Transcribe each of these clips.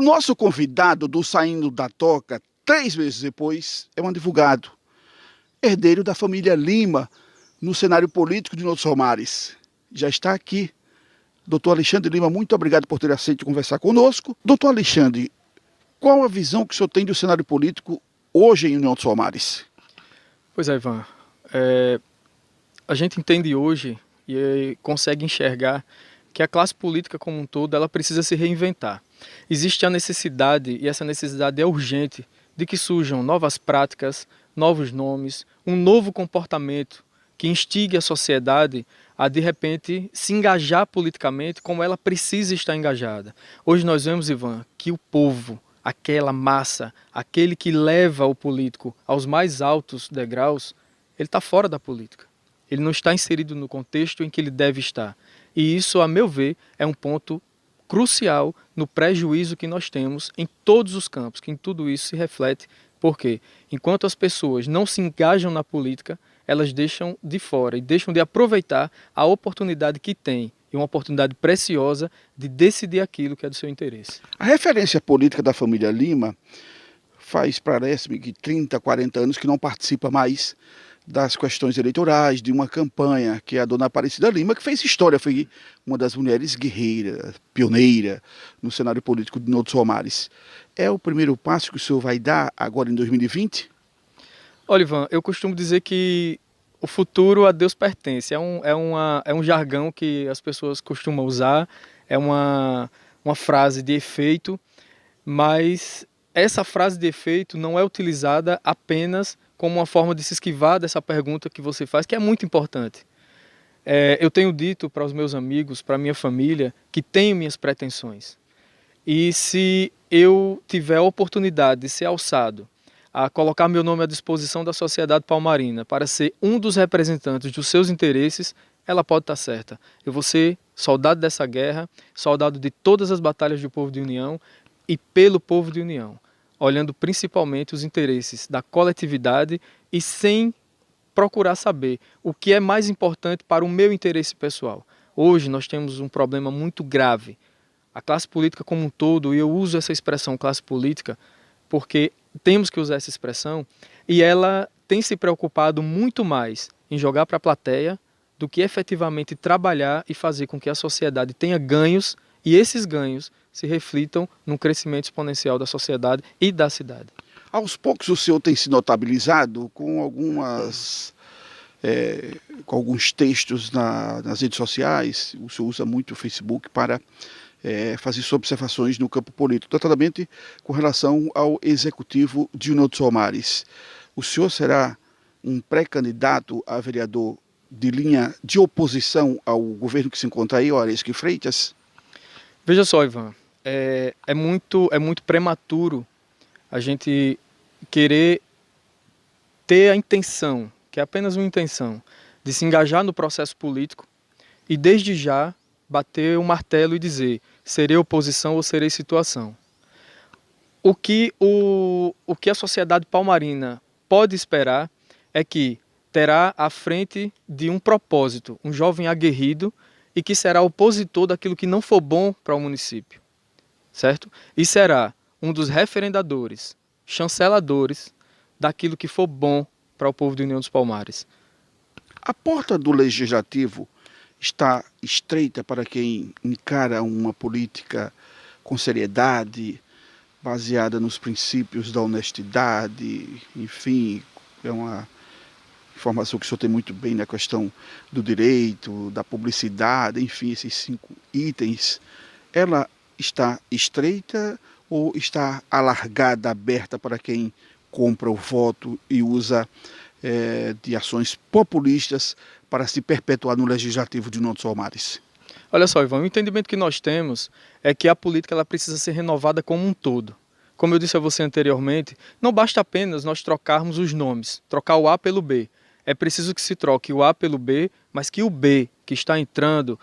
O nosso convidado do Saindo da Toca, 3 meses depois, é um advogado, herdeiro da família Lima, no cenário político de Norte Somares. Já está aqui. Doutor Alexandre Lima, muito obrigado por ter aceito conversar conosco. Doutor Alexandre, qual a visão que o senhor tem do cenário político hoje em União dos Somares? Pois é, Ivan. A gente entende hoje e consegue enxergar que a classe política como um todo ela precisa se reinventar. Existe a necessidade, e essa necessidade é urgente, de que surjam novas práticas, novos nomes, um novo comportamento que instigue a sociedade a, de repente, se engajar politicamente como ela precisa estar engajada. Hoje nós vemos, Ivan, que o povo, aquela massa, aquele que leva o político aos mais altos degraus, ele está fora da política. Ele não está inserido no contexto em que ele deve estar. E isso, a meu ver, é um ponto crucial no prejuízo que nós temos em todos os campos, que em tudo isso se reflete. Porque enquanto as pessoas não se engajam na política, elas deixam de fora e deixam de aproveitar a oportunidade que têm, e uma oportunidade preciosa de decidir aquilo que é do seu interesse. A referência política da família Lima parece-me que 30, 40 anos que não participa mais das questões eleitorais, de uma campanha, que é a dona Aparecida Lima, que fez história, foi uma das mulheres guerreiras, pioneira no cenário político de Norte Somares. É o primeiro passo que o senhor vai dar agora em 2020? Olha, Ivan, eu costumo dizer que o futuro a Deus pertence. É um jargão que as pessoas costumam usar, é uma frase de efeito, mas essa frase de efeito não é utilizada apenas como uma forma de se esquivar dessa pergunta que você faz, que é muito importante. Eu tenho dito para os meus amigos, para a minha família, que tenho minhas pretensões. E se eu tiver a oportunidade de ser alçado a colocar meu nome à disposição da sociedade palmarina para ser um dos representantes dos seus interesses, ela pode estar certa. Eu vou ser soldado dessa guerra, soldado de todas as batalhas do povo de União e pelo povo de União, olhando principalmente os interesses da coletividade e sem procurar saber o que é mais importante para o meu interesse pessoal. Hoje nós temos um problema muito grave. A classe política como um todo, e eu uso essa expressão classe política porque temos que usar essa expressão, e ela tem se preocupado muito mais em jogar para a plateia do que efetivamente trabalhar e fazer com que a sociedade tenha ganhos, e esses ganhos se reflitam no crescimento exponencial da sociedade e da cidade. Aos poucos o senhor tem se notabilizado com alguns textos nas redes sociais. O senhor usa muito o Facebook para fazer suas observações no campo político, notadamente com relação ao executivo de União dos Somares. O senhor será um pré-candidato a vereador de linha de oposição ao governo que se encontra aí, Oresque Freitas? Veja só, Ivan, é muito prematuro a gente querer ter a intenção, que é apenas uma intenção, de se engajar no processo político e desde já bater o martelo e dizer: serei oposição ou serei situação. O que a sociedade palmarina pode esperar é que terá à frente de um propósito, um jovem aguerrido e que será opositor daquilo que não for bom para o município, certo? E será um dos referendadores, chanceladores daquilo que for bom para o povo de União dos Palmares. A porta do legislativo está estreita para quem encara uma política com seriedade, baseada nos princípios da honestidade, enfim, é uma informação que o senhor tem muito bem na questão do direito, da publicidade, enfim, esses 5 itens. Ela está estreita ou está alargada, aberta para quem compra o voto e usa de ações populistas para se perpetuar no legislativo de União dos Somares? Olha só, Ivan, o entendimento que nós temos é que a política ela precisa ser renovada como um todo. Como eu disse a você anteriormente, não basta apenas nós trocarmos os nomes, trocar o A pelo B. É preciso que se troque o A pelo B, mas que o B que está entrando,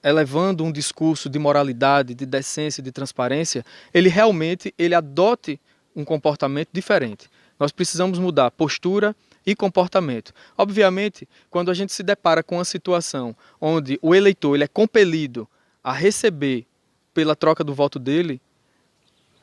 elevando um discurso de moralidade, de decência, de transparência, ele realmente adote um comportamento diferente. Nós precisamos mudar postura e comportamento. Obviamente, quando a gente se depara com uma situação onde o eleitor ele é compelido a receber pela troca do voto dele,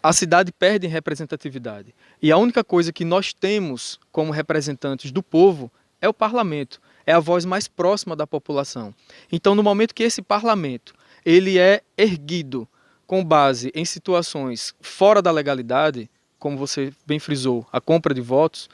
a cidade perde em representatividade. E a única coisa que nós temos como representantes do povo é o parlamento, é a voz mais próxima da população. Então, no momento que esse parlamento ele é erguido com base em situações fora da legalidade, como você bem frisou, a compra de votos,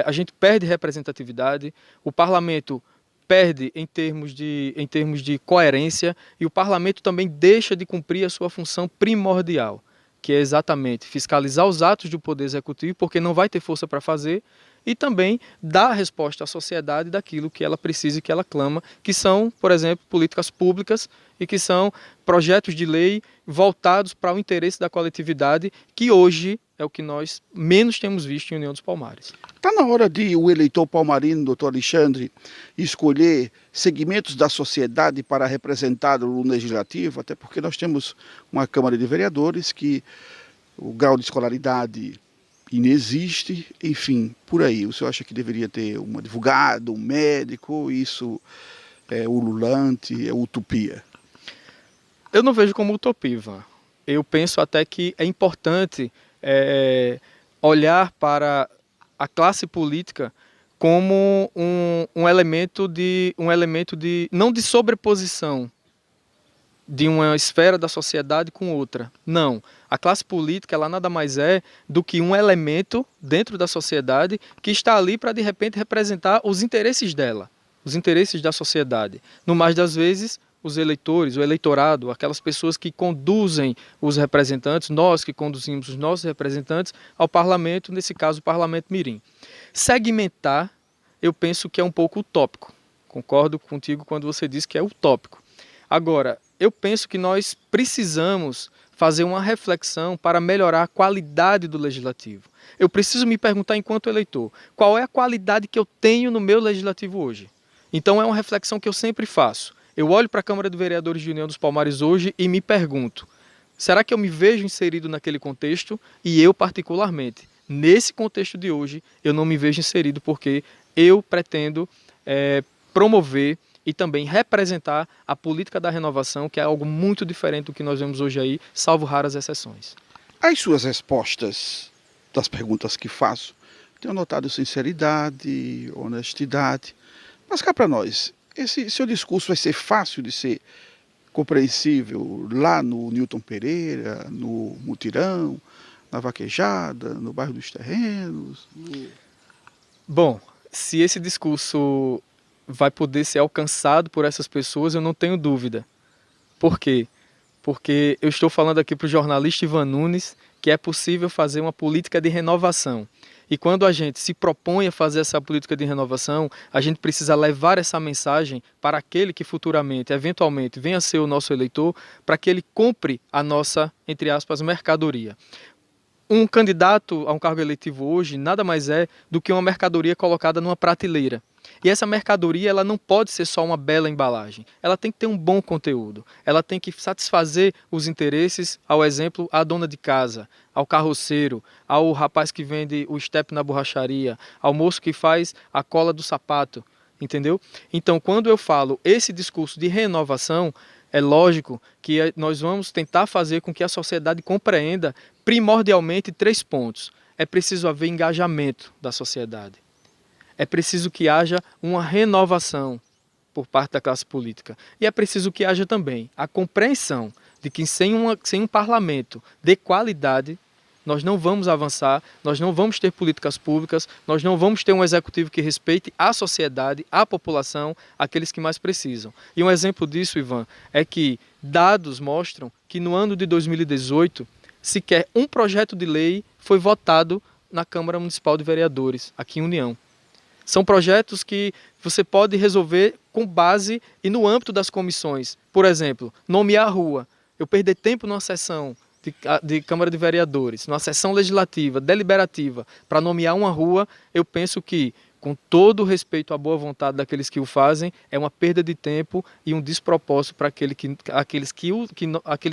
a gente perde representatividade, o parlamento perde em termos de coerência e o parlamento também deixa de cumprir a sua função primordial, que é exatamente fiscalizar os atos do Poder Executivo, porque não vai ter força para fazer, e também dar a resposta à sociedade daquilo que ela precisa e que ela clama, que são, por exemplo, políticas públicas e que são projetos de lei voltados para o interesse da coletividade, que hoje é o que nós menos temos visto em União dos Palmares. Está na hora de o eleitor palmarino, doutor Alexandre, escolher segmentos da sociedade para representá-lo no Legislativo, até porque nós temos uma Câmara de Vereadores que o grau de escolaridade inexiste, enfim, por aí. O senhor acha que deveria ter um advogado, um médico, isso é ululante, é utopia? Eu não vejo como utopia, Ivan. Eu penso até que é importante olhar para a classe política como um elemento de não de sobreposição de uma esfera da sociedade com outra. Não. A classe política ela nada mais é do que um elemento dentro da sociedade que está ali para, de repente, representar os interesses dela, os interesses da sociedade. No mais das vezes, os eleitores, o eleitorado, aquelas pessoas que conduzem os representantes, nós que conduzimos os nossos representantes ao parlamento, nesse caso o Parlamento Mirim. Segmentar, eu penso que é um pouco utópico. Concordo contigo quando você diz que é utópico. Agora, eu penso que nós precisamos fazer uma reflexão para melhorar a qualidade do legislativo. Eu preciso me perguntar, enquanto eleitor, qual é a qualidade que eu tenho no meu legislativo hoje? Então é uma reflexão que eu sempre faço. Eu olho para a Câmara de Vereadores de União dos Palmares hoje e me pergunto, será que eu me vejo inserido naquele contexto? E eu, particularmente, nesse contexto de hoje, eu não me vejo inserido porque eu pretendo promover e também representar a política da renovação, que é algo muito diferente do que nós vemos hoje aí, salvo raras exceções. As suas respostas das perguntas que faço, tenho notado sinceridade, honestidade, mas cá para nós, esse seu discurso vai ser fácil de ser compreensível lá no Newton Pereira, no Mutirão, na Vaquejada, no bairro dos Terrenos? Bom, se esse discurso vai poder ser alcançado por essas pessoas, eu não tenho dúvida. Por quê? Porque eu estou falando aqui para o jornalista Ivan Nunes que é possível fazer uma política de renovação. E quando a gente se propõe a fazer essa política de renovação, a gente precisa levar essa mensagem para aquele que futuramente, eventualmente, venha a ser o nosso eleitor, para que ele compre a nossa, entre aspas, mercadoria. Um candidato a um cargo eletivo hoje nada mais é do que uma mercadoria colocada numa prateleira. E essa mercadoria ela não pode ser só uma bela embalagem. Ela tem que ter um bom conteúdo. Ela tem que satisfazer os interesses, ao exemplo, à dona de casa, ao carroceiro, ao rapaz que vende o estepe na borracharia, ao moço que faz a cola do sapato. Entendeu? Então, quando eu falo esse discurso de renovação, é lógico que nós vamos tentar fazer com que a sociedade compreenda primordialmente 3 pontos. É preciso haver engajamento da sociedade. É preciso que haja uma renovação por parte da classe política. E é preciso que haja também a compreensão de que sem um parlamento de qualidade, nós não vamos avançar, nós não vamos ter políticas públicas, nós não vamos ter um executivo que respeite a sociedade, a população, aqueles que mais precisam. E um exemplo disso, Ivan, é que dados mostram que no ano de 2018, sequer um projeto de lei foi votado na Câmara Municipal de Vereadores, aqui em União. São projetos que você pode resolver com base e no âmbito das comissões. Por exemplo, nomear a rua. Eu perder tempo numa sessão de Câmara de Vereadores, numa sessão legislativa, deliberativa, para nomear uma rua, eu penso que, com todo o respeito à boa vontade daqueles que o fazem, é uma perda de tempo e um despropósito para aqueles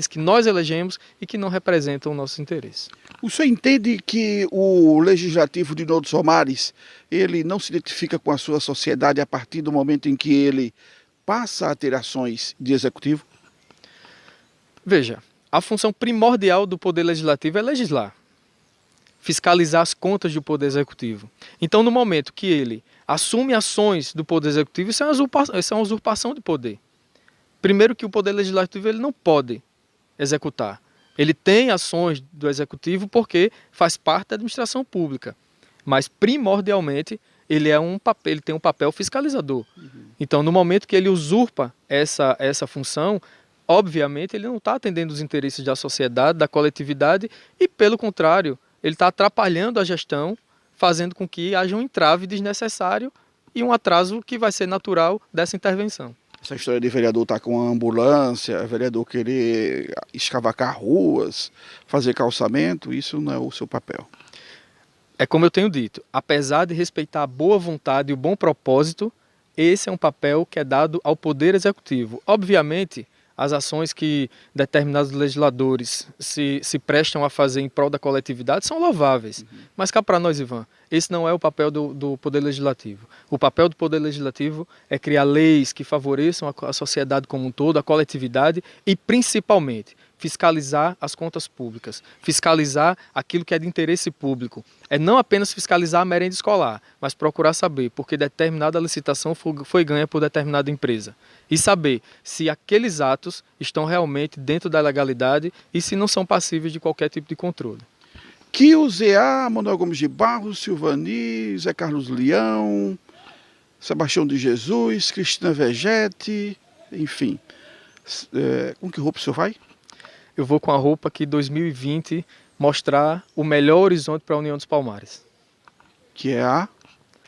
que nós elegemos e que não representam o nosso interesse. O senhor entende que o Legislativo de União dos Palmares, ele não se identifica com a sua sociedade a partir do momento em que ele passa a ter ações de executivo? Veja, a função primordial do Poder Legislativo é legislar, fiscalizar as contas do Poder Executivo. Então, no momento que ele assume ações do Poder Executivo, isso é uma usurpação de poder. Primeiro que o Poder Legislativo ele não pode executar. Ele tem ações do Executivo porque faz parte da administração pública, mas primordialmente ele tem um papel fiscalizador. Então, no momento que ele usurpa essa função, obviamente ele não está atendendo os interesses da sociedade, da coletividade, e pelo contrário, ele está atrapalhando a gestão, fazendo com que haja um entrave desnecessário e um atraso que vai ser natural dessa intervenção. Essa história de vereador estar com a ambulância, vereador querer escavacar ruas, fazer calçamento, isso não é o seu papel. É como eu tenho dito, apesar de respeitar a boa vontade e o bom propósito, esse é um papel que é dado ao Poder Executivo. Obviamente, as ações que determinados legisladores se prestam a fazer em prol da coletividade são louváveis. Mas cá para nós, Ivan, esse não é o papel do Poder Legislativo. O papel do Poder Legislativo é criar leis que favoreçam a sociedade como um todo, a coletividade e, principalmente, fiscalizar as contas públicas, fiscalizar aquilo que é de interesse público. É não apenas fiscalizar a merenda escolar, mas procurar saber por que determinada licitação foi ganha por determinada empresa. E saber se aqueles atos estão realmente dentro da legalidade e se não são passíveis de qualquer tipo de controle. Que o ZA, Manuel Gomes de Barros, Silvani, Zé Carlos Leão, Sebastião de Jesus, Cristina Vegete, enfim. Com que roupa o senhor vai? Eu vou com a roupa que 2020 mostrar o melhor horizonte para a União dos Palmares. Que é a...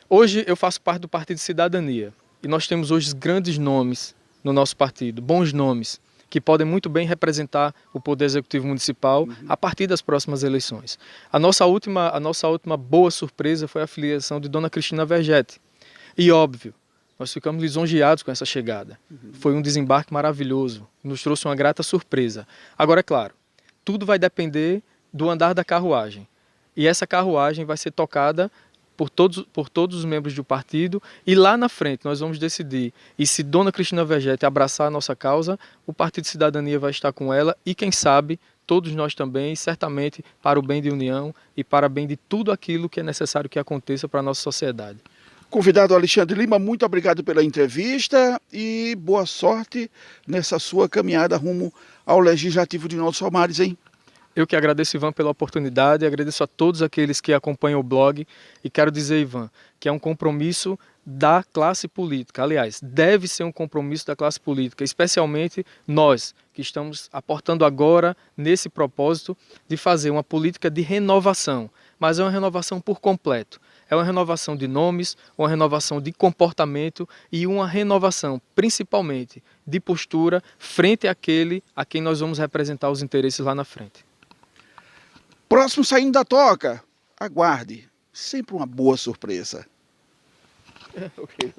Hoje eu faço parte do Partido Cidadania e nós temos hoje grandes nomes no nosso partido, bons nomes, que podem muito bem representar o Poder Executivo Municipal a partir das próximas eleições. A nossa última boa surpresa foi a filiação de Dona Cristina Vegete. E óbvio, nós ficamos lisonjeados com essa chegada. Foi um desembarque maravilhoso, nos trouxe uma grata surpresa. Agora, é claro, tudo vai depender do andar da carruagem. E essa carruagem vai ser tocada por todos os membros do partido e lá na frente nós vamos decidir. E se Dona Cristina Vegete abraçar a nossa causa, o Partido Cidadania vai estar com ela e quem sabe, todos nós também, certamente para o bem de união e para o bem de tudo aquilo que é necessário que aconteça para a nossa sociedade. Convidado Alexandre Lima, muito obrigado pela entrevista e boa sorte nessa sua caminhada rumo ao Legislativo de União dos Palmares, hein? Eu que agradeço, Ivan, pela oportunidade, agradeço a todos aqueles que acompanham o blog e quero dizer, Ivan, que é um compromisso da classe política. Aliás, deve ser um compromisso da classe política, especialmente nós, que estamos aportando agora nesse propósito de fazer uma política de renovação, mas é uma renovação por completo. É uma renovação de nomes, uma renovação de comportamento e uma renovação, principalmente, de postura frente àquele a quem nós vamos representar os interesses lá na frente. Próximo Saindo da Toca, aguarde, sempre uma boa surpresa. Ok.